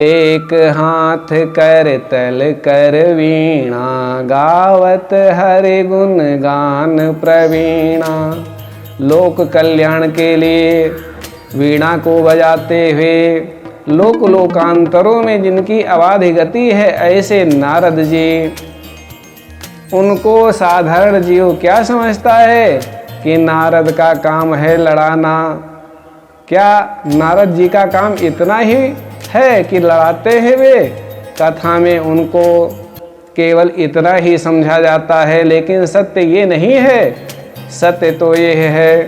एक हाथ कर तल कर वीणा, गावत हरि गुण गान प्रवीणा। लोक कल्याण के लिए वीणा को बजाते हुए लोक लोकांतरों में जिनकी अबाध गति है, ऐसे नारद जी, उनको साधारण जीव क्या समझता है कि नारद का काम है लड़ाना। क्या नारद जी का काम इतना ही है कि लड़ाते हैं वे? कथा में उनको केवल इतना ही समझा जाता है, लेकिन सत्य ये नहीं है। सत्य तो ये है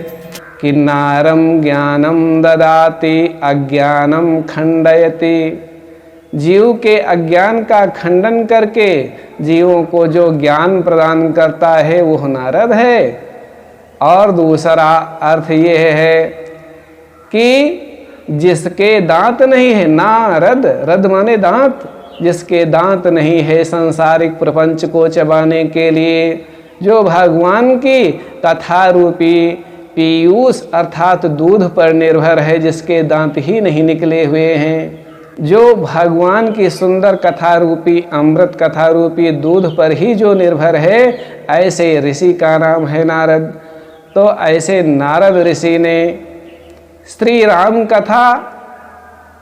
कि नारम ज्ञानम ददाति अज्ञानम खंडयति। जीव के अज्ञान का खंडन करके जीवों को जो ज्ञान प्रदान करता है वो नारद है। और दूसरा अर्थ ये है कि जिसके दांत नहीं है, नारद, रद माने दांत, जिसके दांत नहीं है सांसारिक प्रपंच को चबाने के लिए, जो भगवान की कथा रूपी पीयूष अर्थात दूध पर निर्भर है, जिसके दांत ही नहीं निकले हुए हैं, जो भगवान की सुंदर कथा रूपी अमृत कथा रूपी दूध पर ही जो निर्भर है, ऐसे ऋषि का नाम है नारद। तो ऐसे नारद ऋषि ने श्री राम कथा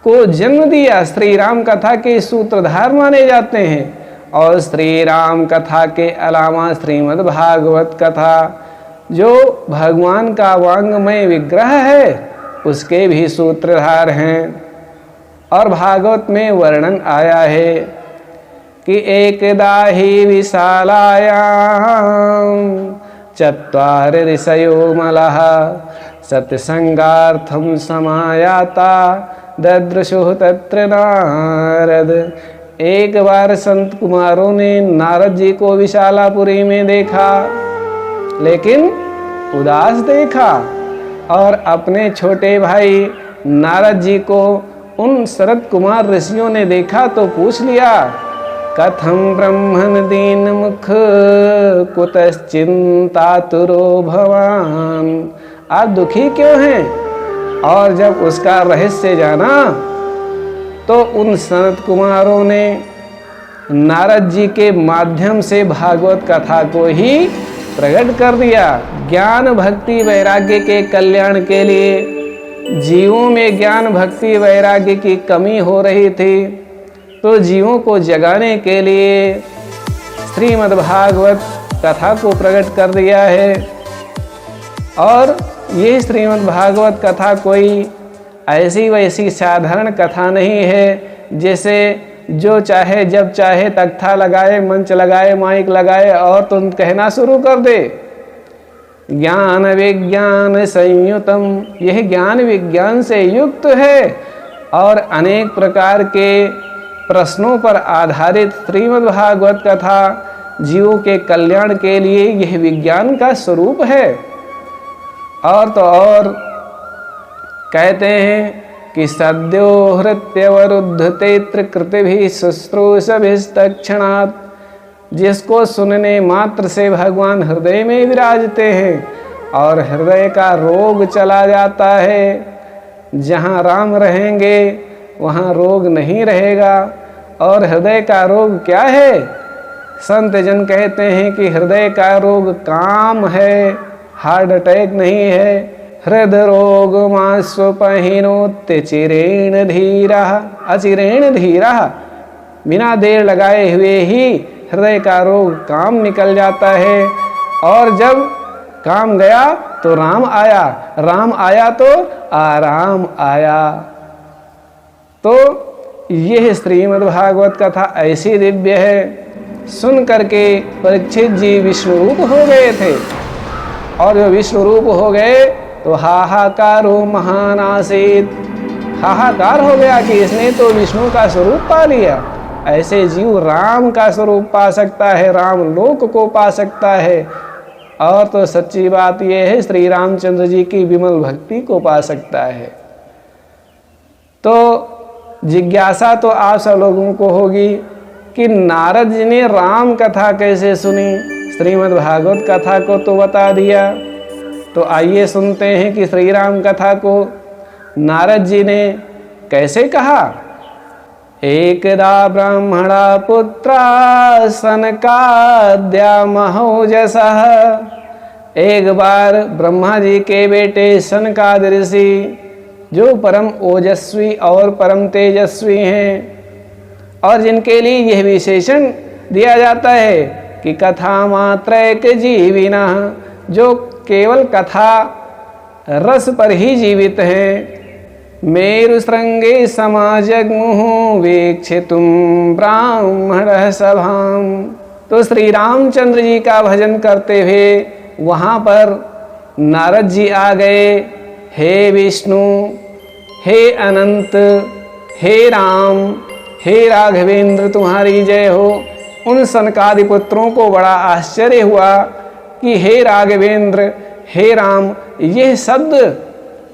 को जन्म दिया। श्री राम कथा के सूत्रधार माने जाते हैं। और श्री राम कथा के अलावा श्रीमद् भागवत कथा, जो भगवान का वांगमय विग्रह है, उसके भी सूत्रधार हैं। और भागवत में वर्णन आया है कि एकदा ही विशालायां चत्वार ऋषयो मलः सत्संगार्थम समायाता ददृशुः तत्र नारद। एक बार संत कुमारों ने नारद जी को विशालापुरी में देखा, लेकिन उदास देखा। और अपने छोटे भाई नारद जी को उन शरद कुमार ऋषियों ने देखा तो पूछ लिया, कथम ब्रह्मन दीन मुख कुतश्चिंतातुरो भवान। आप दुखी क्यों हैं? और जब उसका रहस्य जाना तो उन सनत कुमारों ने नारद जी के माध्यम से भागवत कथा को ही प्रकट कर दिया। ज्ञान भक्ति वैराग्य के कल्याण के लिए जीवों में ज्ञान भक्ति वैराग्य की कमी हो रही थी, तो जीवों को जगाने के लिए श्रीमद् भागवत कथा को प्रकट कर दिया है। और ये श्रीमद् भागवत कथा कोई ऐसी वैसी साधारण कथा नहीं है, जैसे जो चाहे जब चाहे तख्ता लगाए, मंच लगाए, माइक लगाए और तुम कहना शुरू कर दे। ज्ञान विज्ञान संयुतम, यह ज्ञान विज्ञान से युक्त है। और अनेक प्रकार के प्रश्नों पर आधारित श्रीमद् भागवत कथा जीवों के कल्याण के लिए यह विज्ञान का स्वरूप है। और तो और कहते हैं कि सद्यो हृत्यवरुद्ध तेत्र कृतिभिः शुश्रूषभिस्तक्षणात्, जिसको सुनने मात्र से भगवान हृदय में विराजते हैं और हृदय का रोग चला जाता है। जहाँ राम रहेंगे वहाँ रोग नहीं रहेगा। और हृदय का रोग क्या है? संत जन कहते हैं कि हृदय का रोग काम है, हार्ट अटैक नहीं है। हृद रोग मास्वपहिनोत्य चिरेण धीरा, अचिरेण धीरा, बिना देर लगाए हुए ही हृदय का रोग काम निकल जाता है। और जब काम गया तो राम आया, राम आया तो आराम आया। तो यह श्रीमद् भागवत कथा ऐसी दिव्य है, सुन करके परीक्षित जी विष्णु रूप हो गए थे। और जो विष्णु रूप हो गए तो हाहाकारो महान आसीत, हाहाकार हो गया कि इसने तो विष्णु का स्वरूप पा लिया। ऐसे जीव राम का स्वरूप पा सकता है, राम लोक को पा सकता है। और तो सच्ची बात यह है, श्री रामचंद्र जी की विमल भक्ति को पा सकता है। तो जिज्ञासा तो आप सब लोगों को होगी कि नारद जी ने राम कथा कैसे सुनी? श्रीमद् भागवत कथा को तो बता दिया, तो आइए सुनते हैं कि श्री राम कथा को नारद जी ने कैसे कहा। एकदा ब्राह्मणा पुत्रा सनकाद्या महोजसः। एक बार ब्रह्मा जी के बेटे सनकाद ऋषि, जो परम ओजस्वी और परम तेजस्वी हैं और जिनके लिए यह विशेषण दिया जाता है कि कथा मात्रैक जीविना, जो केवल कथा रस पर ही जीवित हैं। मेरु श्रृंगे समाजग्मुः वीक्षितुं ब्राह्मण सभाम। तो श्री रामचंद्र जी का भजन करते हुए वहाँ पर नारद जी आ गए। हे विष्णु, हे अनंत, हे राम, हे राघवेंद्र, तुम्हारी जय हो। उन सनकादि पुत्रों को बड़ा आश्चर्य हुआ कि हे राघवेंद्र, हे राम, यह शब्द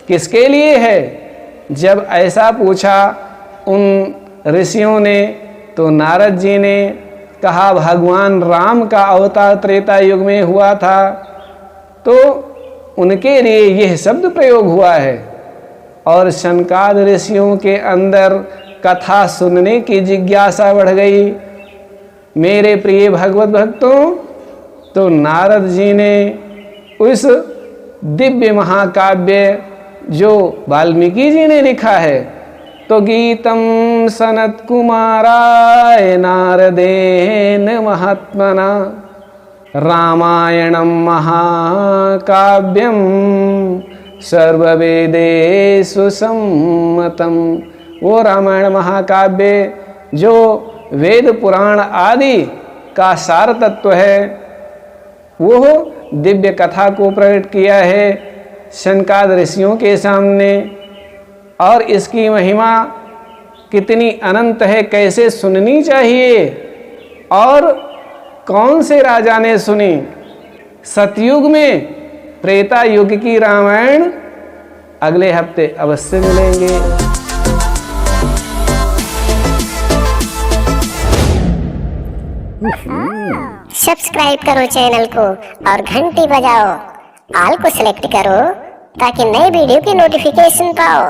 किसके लिए है। जब ऐसा पूछा उन ऋषियों ने तो नारद जी ने कहा, भगवान राम का अवतार त्रेता युग में हुआ था, तो उनके लिए यह शब्द प्रयोग हुआ है। और सनकाद ऋषियों के अंदर कथा सुनने की जिज्ञासा बढ़ गई। मेरे प्रिय भगवत भक्तों, तो नारद जी ने उस दिव्य महाकाव्य जो वाल्मीकि जी ने लिखा है, तो गीतम सनत कुमाराय नारदेन महात्मना रामायणम महाकाव्यम सर्ववेदेषु सम्मतम। वो रामायण महाकाव्य जो वेद पुराण आदि का सार तत्व है, वो दिव्य कथा को प्रकट किया है सनकाद ऋषियों के सामने। और इसकी महिमा कितनी अनंत है, कैसे सुननी चाहिए और कौन से राजा ने सुनी। सतयुग में त्रेता युग की रामायण अगले हफ्ते अवश्य मिलेंगे। सब्सक्राइब करो चैनल को और घंटी बजाओ, ऑल को सिलेक्ट करो ताकि नए वीडियो की नोटिफिकेशन पाओ।